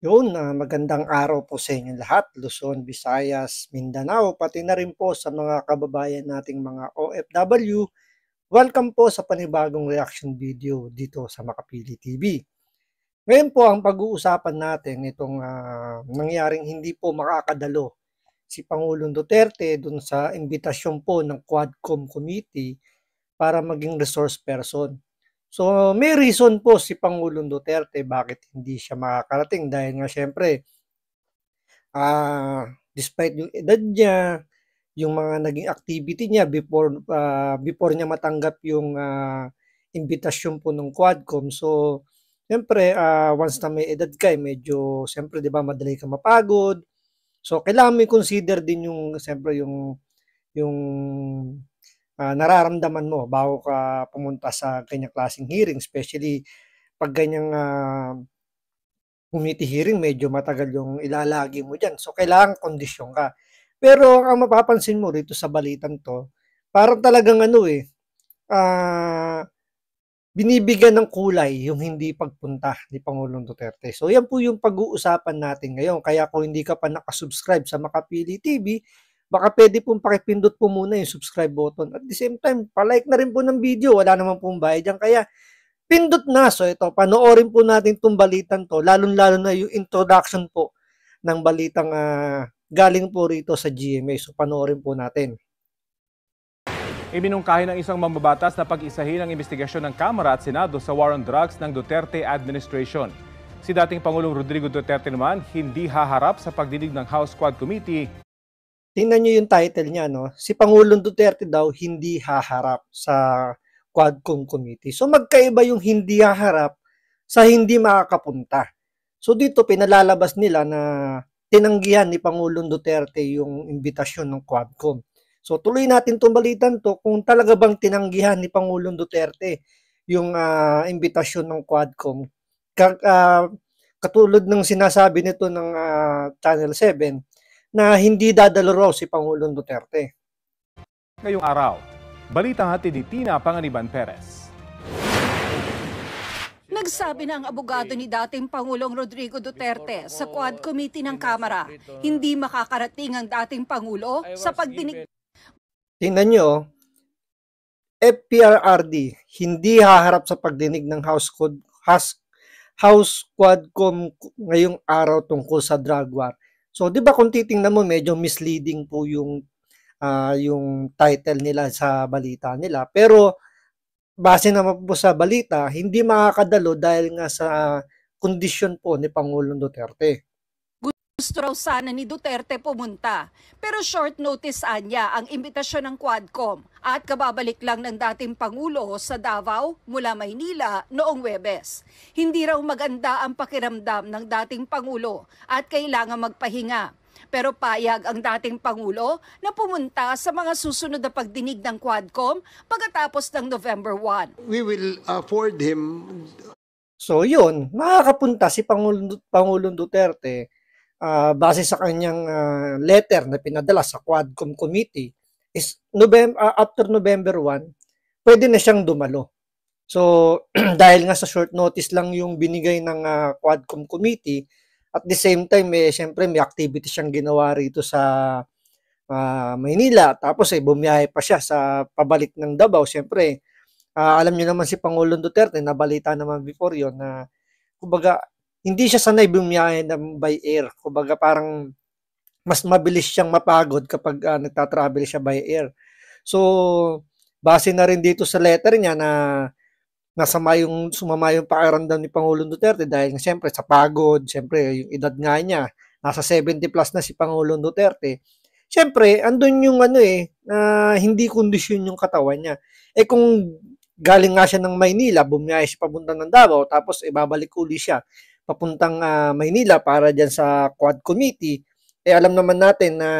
Magandang araw po sa inyong lahat, Luzon, Visayas, Mindanao, pati na rin po sa mga kababayan nating mga OFW. Welcome po sa panibagong reaction video dito sa Makapili TV. Ngayon po ang pag-uusapan natin itong nangyaring hindi po makakadalo si Pangulong Duterte dun sa imbitasyon po ng Quadcom Committee para maging resource person. So, may reason po si Pangulong Duterte bakit hindi siya makakarating dahil nga syempre, despite yung edad niya, yung mga naging activity niya before niya matanggap yung imbitasyon po ng Quadcom. So, siyempre, once na may edad ka, medyo, siyempre, di ba, madali ka mapagod. So, kailangan mo i-consider din yung, siyempre, yung nararamdaman mo bago ka pumunta sa ganyang klaseng hearing, especially pag ganyang committee hearing, medyo matagal yung ilalagi mo dyan. So, kailangan kondisyon ka. Pero ang mapapansin mo rito sa balitan to, parang talagang binibigyan ng kulay yung hindi pagpunta ni Pangulong Duterte. So, yan po yung pag-uusapan natin ngayon. Kaya kung hindi ka pa nakasubscribe sa Makapili TV, baka pwede pong pakipindot po muna yung subscribe button. At the same time, palike na rin po ng video. Wala naman pong bayad dyan. Kaya, pindot na. So, ito, panoorin po natin itong balitan to. Lalo-lalo na yung introduction po ng balitang galing po rito sa GMA. So, panoorin po natin. Ibinungkahi ng isang mambabatas na pag-isahin ang investigasyon ng Kamara at Senado sa war on drugs ng Duterte administration. Si dating Pangulong Rodrigo Duterte naman hindi haharap sa pagdinig ng House Quad Committee. Tingnan nyo yung title niya, no? Si Pangulong Duterte daw hindi haharap sa Quadcom Committee. So magkaiba yung hindi haharap sa hindi makakapunta. So dito pinalalabas nila na tinanggihan ni Pangulong Duterte yung imbitasyon ng Quadcom. So tuloy natin itong balitan to kung talaga bang tinanggihan ni Pangulong Duterte yung imbitasyon ng Quadcom. Katulad ng sinasabi nito ng Channel 7 na hindi dadalo raw si Pangulong Duterte. Ngayong araw, balitang hatid ni Tina Panganiban Perez. Nagsabi na ang abogado ni dating Pangulong Rodrigo Duterte sa Quad Committee ng Kamara, hindi makakarating ang dating Pangulo sa pagdinig. Tingnan nyo, FPRRD, hindi haharap sa pagdinig ng House Quadcom ngayong araw tungkol sa drug war. So, di ba kung titingnan mo, medyo misleading po yung title nila sa balita nila. Pero, base naman po sa balita, hindi makakadalo dahil nga sa kondisyon po ni Pangulong Duterte. Gusto raw sana ni Duterte pumunta, pero short notice anya ang imbitasyon ng Quadcom at kababalik lang ng dating Pangulo sa Davao mula Maynila noong Huwebes. Hindi raw maganda ang pakiramdam ng dating Pangulo at kailangan magpahinga. Pero payag ang dating Pangulo na pumunta sa mga susunod na pagdinig ng Quadcom pagkatapos ng November 1. We will afford him. So yun, makakapunta si Pangulong Duterte base sa kanyang letter na pinadala sa Quadcom Committee is after November 1, pwede na siyang dumalo. So dahil nga sa short notice lang yung binigay ng Quadcom Committee, at the same time, syempre may activity siyang ginawa rito sa Maynila. Tapos bumiyahe pa siya sa pabalik ng Davao. Syempre, alam niyo naman si Pangulong Duterte, nabalita naman before yon na, kumbaga, hindi siya sanay bumiyahe ng by air. Kumbaga, parang mas mabilis siyang mapagod kapag nagtatravel siya by air. So, base na rin dito sa letter niya na sumama yung pakiramdam ni Pangulong Duterte dahil siyempre sa pagod, siyempre yung edad nga niya, nasa 70 plus na si Pangulong Duterte. Siyempre, andun yung hindi kondisyon yung katawan niya. Kung galing nga siya ng Maynila, bumiyahe siya papunta ng Davao, tapos ibabalik uli siya papuntang Maynila para dyan sa Quad Committee, alam naman natin na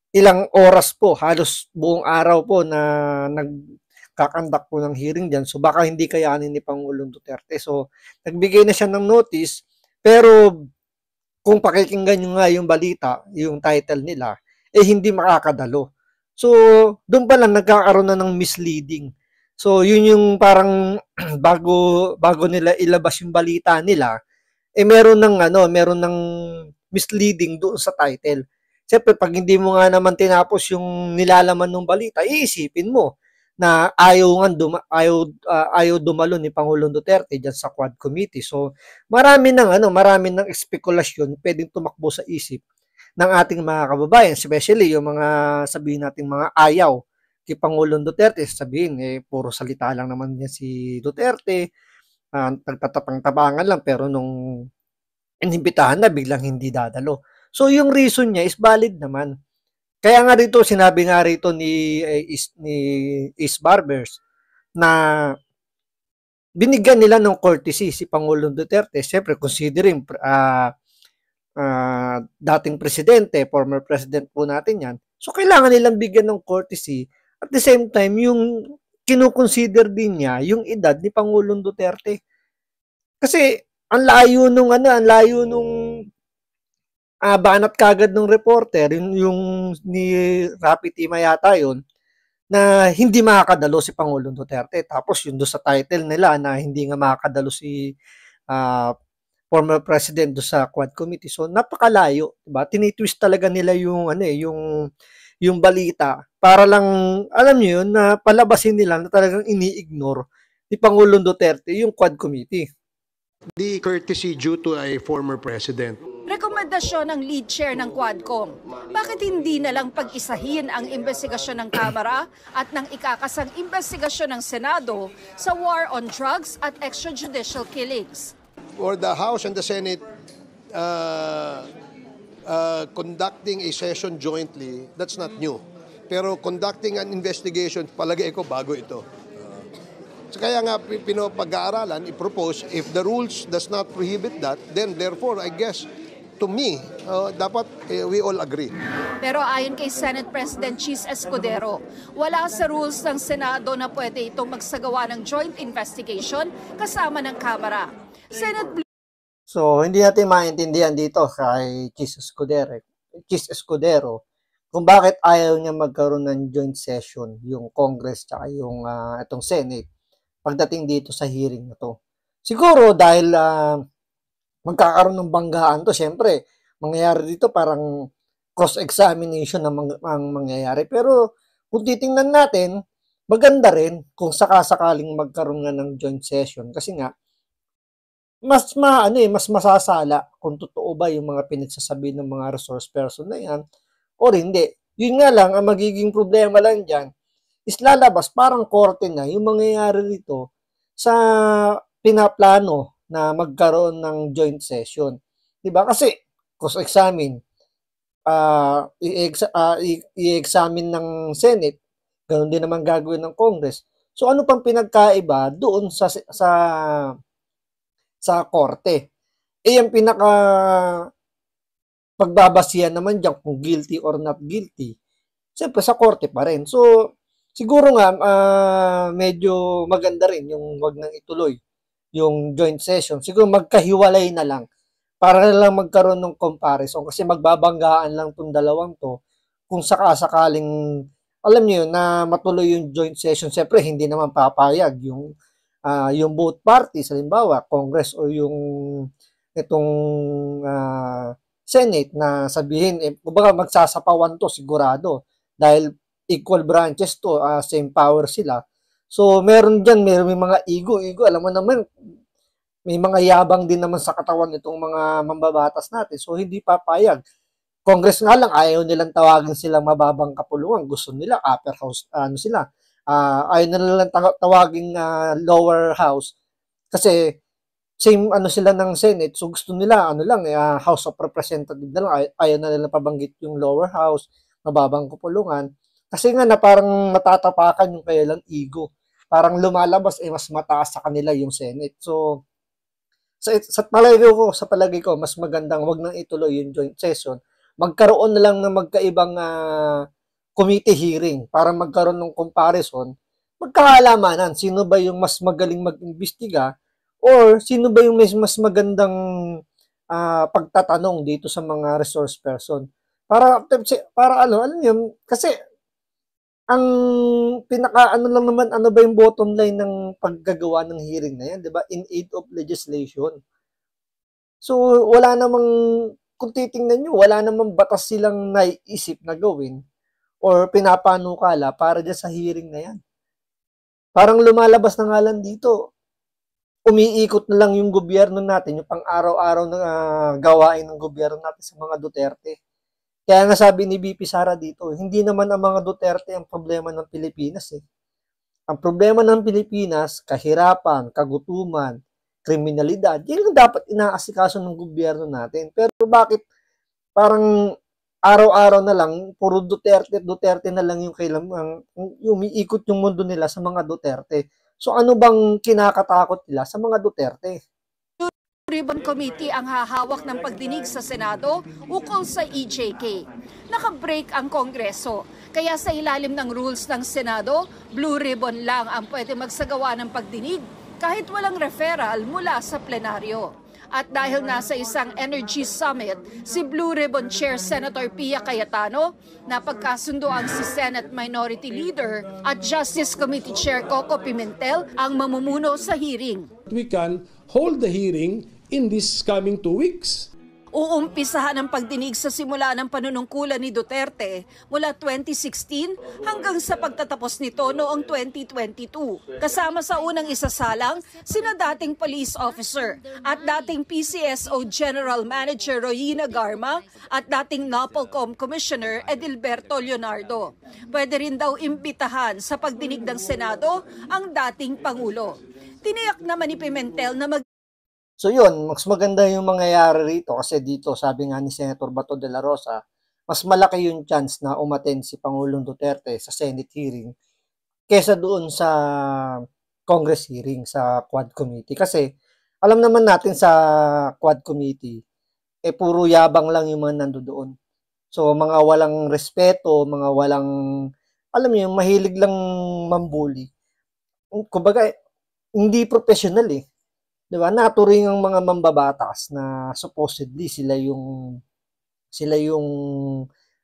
ilang oras po, halos buong araw po na nagkakandak po ng hearing dyan. So baka hindi kayanin ni Pangulong Duterte. So nagbigay na siya ng notice, pero kung pakikinggan nyo nga yung balita, yung title nila, hindi makakadalo. So doon pa lang nagkakaroon na ng misleading. So yun yung parang bago nila ilabas yung balita nila, meron ng misleading doon sa title. Siyempre, pag hindi mo nga naman tinapos yung nilalaman ng balita, iisipin mo na ayaw dumalo ni Pangulong Duterte diyan sa Quad Committee. So, marami ng espekulasyon pwedeng tumakbo sa isip ng ating mga kababayan, especially yung mga sabihin nating mga ayaw kay Pangulong Duterte, sabihin puro salita lang naman niya si Duterte, nagtatapang-tapangan lang, pero nung inimbitahan na biglang hindi dadalo. So yung reason niya is valid naman. Kaya nga rito sinabi nga rito ni Is Barbers na binigyan nila ng courtesy si Pangulong Duterte, siyempre considering dating presidente, former president po natin yan. So kailangan nilang bigyan ng courtesy. At the same time, yung kinukonsider din niya yung edad ni Pangulong Duterte. Kasi ang layo nung banat kagad ng reporter, yung ni Rapi Tima yata yun, na hindi makakadalo si Pangulong Duterte. Tapos yung doon sa title nila na hindi nga makakadalo si former president doon sa Quad Committee. So napakalayo, diba? Tinitwist talaga nila yung balita para lang, alam niyo yun, na palabasin nila na talagang ini-ignore ni Pangulong Duterte yung Quad Committee. The courtesy due to a former president. Rekomendasyon ng lead chair ng Quadcom. Bakit hindi na lang pag-isahin ang investigasyon ng Kamara at ng ikakasang investigasyon ng Senado sa war on drugs at extrajudicial killings? For the House and the Senate conducting a session jointly, that's not new. Pero conducting an investigation, palagay ko bago ito. Kaya nga pinapag-aaralan, i-propose, if the rules does not prohibit that, then therefore, I guess, to me, dapat we all agree. Pero ayon kay Senate President Chis Escudero, wala sa rules ng Senado na pwede itong magsagawa ng joint investigation kasama ng Kamara. So, hindi natin maintindihan dito kay Chis Escudero kung bakit ayaw niya magkaroon ng joint session yung Congress at yung itong Senate pagdating dito sa hearing na to. Siguro dahil magkakaroon ng banggaan to, syempre, mangyayari dito parang cross-examination ang mangyayari. Pero kung titingnan natin, maganda rin kung sakasakaling magkaroon nga ng joint session kasi nga mas masasala kung totoo ba yung mga pinagsasabi ng mga resource person na yan or hindi. Yun nga lang, ang magiging problema lang dyan is lalabas parang korte na yung mangyayari rito sa pinaplano na magkaroon ng joint session. Diba? Kasi cross-examine, i-examine ng Senate, ganoon din naman gagawin ng Congress. So ano pang pinagkaiba doon sa korte? Yung pinaka pagbabasihan naman diyan kung guilty or not guilty, siyempre sa korte pa rin. So siguro nga medyo maganda rin yung wag nang ituloy yung joint session. Siguro magkahiwalay na lang para na lang magkaroon ng comparison kasi magbabanggaan lang tong dalawang to kung sakasakaling alam niyo na matuloy yung joint session. Siyempre hindi naman papayag yung both parties, halimbawa Congress o yung itong Senate na sabihin kumbaga magsasapawan to sigurado dahil equal branches to, same power sila. So meron may mga ego, alam mo naman may mga yabang din naman sa katawan nitong mga mambabatas natin. So hindi papayag. Congress nga lang ayaw nilang tawagin silang mababang kapulungan. Gusto nila upper house ayaw nilang tawagin lower house kasi same sila ng Senate. So gusto nila House of Representatives na lang. Ayaw na nila pabanggit yung lower house, mababang kapulungan. Kasi nga na parang matatapakan yung kailang ego. Parang lumalabas mas mataas sa kanila yung Senate. So sa palagay ko mas magandang wag nang ituloy yung joint session. Magkaroon na lang ng magkaibang committee hearing para magkaroon ng comparison. Magkahalamanan sino ba yung mas magaling mag-imbestiga or sino ba yung mas magandang pagtatanong dito sa mga resource person. Para alam niyo kasi ang pinaka lang naman ba yung bottom line ng paggagawa ng hearing na yan, 'di ba? In aid of legislation. So, wala namang, kung titingnan nyo, wala namang batas silang naiisip na gawin or pinapanukala para dyan sa hearing na yan. Parang lumalabas na nga lang dito, umiikot na lang yung gobyerno natin, yung pang-araw-araw na gawain ng gobyerno natin sa mga Duterte. Kaya nga sabi ni BP Sara dito, hindi naman ang mga Duterte ang problema ng Pilipinas eh. Ang problema ng Pilipinas, kahirapan, kagutuman, kriminalidad, yan ang dapat inaasikaso ng gobyerno natin. Pero bakit parang araw-araw na lang, puro Duterte, Duterte na lang yung kailangan, umiikot yung mundo nila sa mga Duterte. So ano bang kinakatakot nila sa mga Duterte? Ribbon Committee ang hahawak ng pagdinig sa Senado ukol sa EJK. Naka-break ang Kongreso, kaya sa ilalim ng rules ng Senado, blue ribbon lang ang pwede magsagawa ng pagdinig kahit walang referral mula sa plenaryo. At dahil nasa isang energy summit, si Blue Ribbon Chair Senator Pia Cayetano, napagkasundo ang si Senate Minority Leader at Justice Committee Chair Coco Pimentel ang mamumuno sa hearing. We can hold the hearing in these coming 2 weeks. Uumpisahan ang pagdinig sa simula ng panunungkulan ni Duterte mula 2016 hanggang sa pagtatapos nito noong 2022. Kasama sa unang isasalang sina dating police officer at dating PCSO General Manager Royina Garma at dating NAPOLCOM Commissioner Edilberto Leonardo. Pwede rin daw imbitahan sa pagdinig ng Senado ang dating Pangulo. Tiniyak naman ni Pimentel na So yun, mas maganda yung mangyayari rito kasi dito, sabi nga ni Senator Bato de la Rosa, mas malaki yung chance na umattend si Pangulong Duterte sa Senate hearing kesa doon sa Congress hearing sa Quad Committee. Kasi alam naman natin sa Quad Committee, puro yabang lang yung mga nandoon. So mga walang respeto, mga walang, alam mo yung mahilig lang mambuli. Kumbaga, hindi professional eh. Diba? Naturing ang mga mambabatas na supposedly sila yung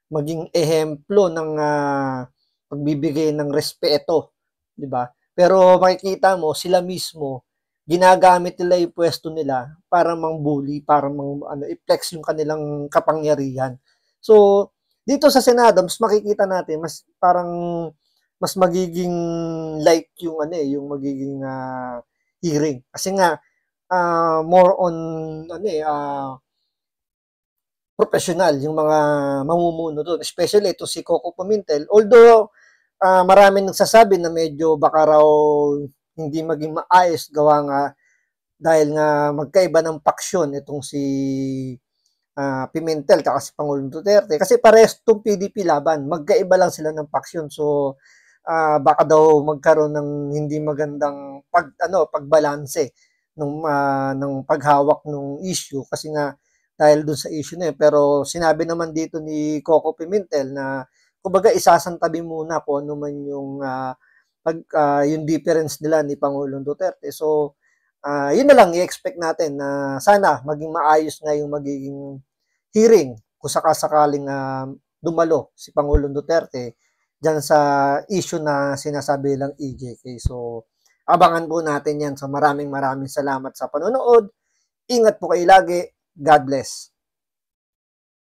maging ehemplo ng pagbibigay ng respeto, 'di ba? Pero makikita mo sila mismo ginagamit nila yung pwesto nila para mangbully, para i-flex yung kanilang kapangyarihan. So, dito sa Senado, mas makikita natin mas parang mas magiging like yung yung magiging hearing. Kasi nga more on professional yung mga mamumuno doon, especially ito si Coco Pimentel. Although maraming nagsasabi na medyo baka raw hindi maging maayos gawa nga dahil nga magkaiba ng paksyon itong si Pimentel at si Pangulong Duterte kasi parehas itong PDP laban, magkaiba lang sila ng paksyon. So baka daw magkaroon ng hindi magandang pagbalanse ng paghawak ng issue kasi nga dahil dun sa issue na yun. Pero sinabi naman dito ni Coco Pimentel na kumbaga isasantabi muna kung ano man yung yung difference nila ni Pangulong Duterte. So yun na lang i-expect natin na sana maging maayos nga yung magiging hearing kung sakasakaling dumalo si Pangulong Duterte dyan sa issue na sinasabi lang EJK. So abangan po natin yan. So maraming salamat sa panonood. Ingat po kayo lagi. God bless.